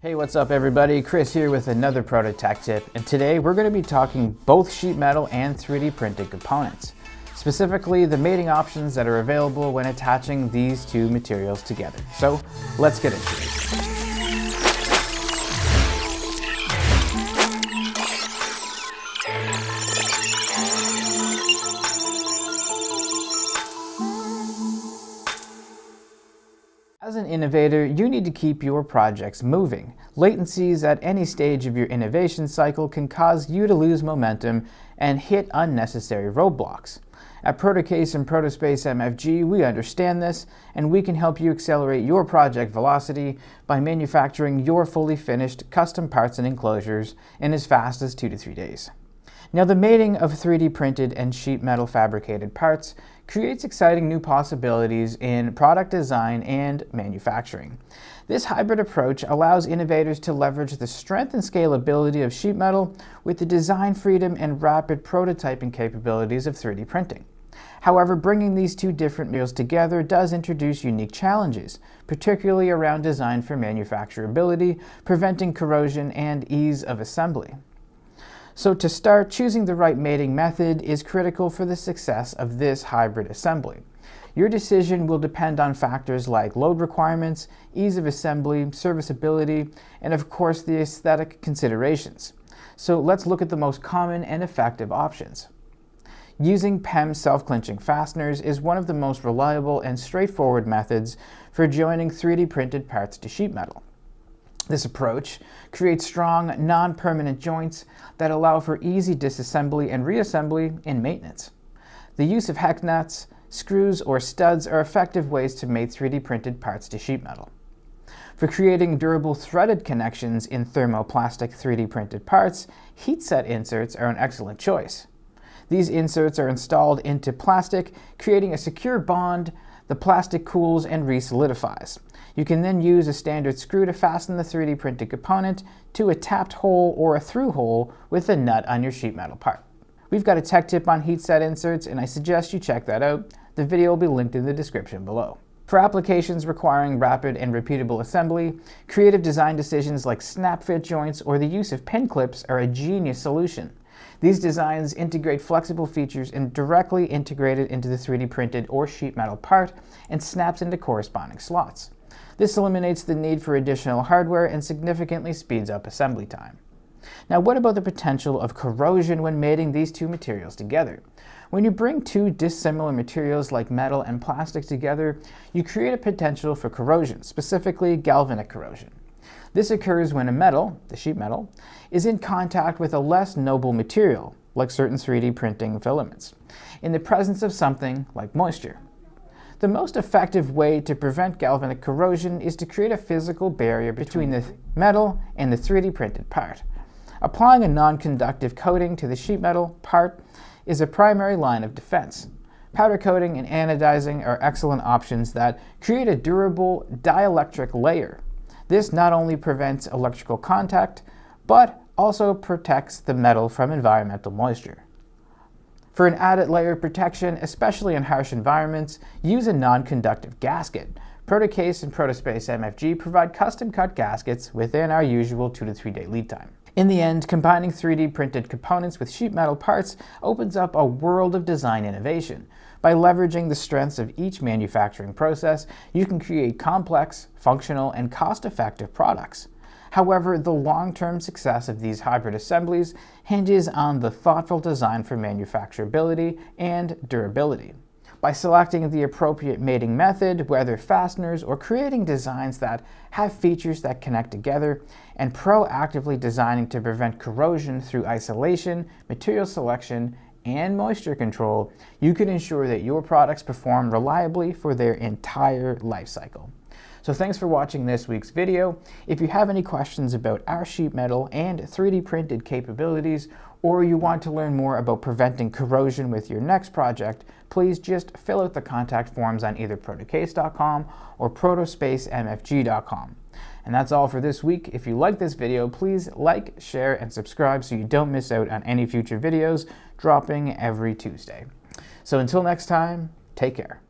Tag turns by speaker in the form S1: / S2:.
S1: Hey, what's up everybody? Chris here with another Proto Tech Tip, and today we're going to be talking both sheet metal and 3D printed components, specifically the mating options that are available when attaching these two materials together. So let's get into it. As an innovator, you need to keep your projects moving. Latencies at any stage of your innovation cycle can cause you to lose momentum and hit unnecessary roadblocks. At Protocase and Protospace MFG, we understand this, and we can help you accelerate your project velocity by manufacturing your fully finished custom parts and enclosures in as fast as 2 to 3 days. Now, the mating of 3D printed and sheet metal fabricated parts creates exciting new possibilities in product design and manufacturing. This hybrid approach allows innovators to leverage the strength and scalability of sheet metal with the design freedom and rapid prototyping capabilities of 3D printing. However, bringing these two different materials together does introduce unique challenges, particularly around design for manufacturability, preventing corrosion, and ease of assembly. So to start, choosing the right mating method is critical for the success of this hybrid assembly. Your decision will depend on factors like load requirements, ease of assembly, serviceability, and of course the aesthetic considerations. So let's look at the most common and effective options. Using PEM self-clinching fasteners is one of the most reliable and straightforward methods for joining 3D printed parts to sheet metal. This approach creates strong, non-permanent joints that allow for easy disassembly and reassembly in maintenance. The use of hex nuts, screws, or studs are effective ways to mate 3D printed parts to sheet metal. For creating durable threaded connections in thermoplastic 3D printed parts, heat set inserts are an excellent choice. These inserts are installed into plastic, creating a secure bond. The plastic cools and re-solidifies. You can then use a standard screw to fasten the 3D printed component to a tapped hole or a through hole with a nut on your sheet metal part. We've got a tech tip on heat set inserts, and I suggest you check that out. The video will be linked in the description below. For applications requiring rapid and repeatable assembly, creative design decisions like snap fit joints or the use of pin clips are a genius solution. These designs integrate flexible features and directly integrate it into the 3D printed or sheet metal part and snaps into corresponding slots. This eliminates the need for additional hardware and significantly speeds up assembly time. Now, what about the potential of corrosion when mating these two materials together? When you bring two dissimilar materials like metal and plastic together, you create a potential for corrosion, specifically galvanic corrosion. This occurs when a metal, the sheet metal, is in contact with a less noble material, like certain 3D printing filaments, in the presence of something like moisture. The most effective way to prevent galvanic corrosion is to create a physical barrier between the metal and the 3D printed part. Applying a non-conductive coating to the sheet metal part is a primary line of defense. Powder coating and anodizing are excellent options that create a durable dielectric layer. This not only prevents electrical contact, but also protects the metal from environmental moisture. For an added layer of protection, especially in harsh environments, use a non-conductive gasket. Protocase and Protospace MFG provide custom-cut gaskets within our usual 2 to 3 day lead time. In the end, combining 3D printed components with sheet metal parts opens up a world of design innovation. By leveraging the strengths of each manufacturing process, you can create complex, functional, and cost-effective products. However, the long-term success of these hybrid assemblies hinges on the thoughtful design for manufacturability and durability. By selecting the appropriate mating method, whether fasteners or creating designs that have features that connect together, and proactively designing to prevent corrosion through isolation, material selection, and moisture control, you can ensure that your products perform reliably for their entire life cycle. So thanks for watching this week's video. If you have any questions about our sheet metal and 3D printed capabilities, or you want to learn more about preventing corrosion with your next project, please just fill out the contact forms on either protocase.com or protospacemfg.com. And that's all for this week. If you like this video, please like, share, and subscribe so you don't miss out on any future videos dropping every Tuesday. So until next time, take care.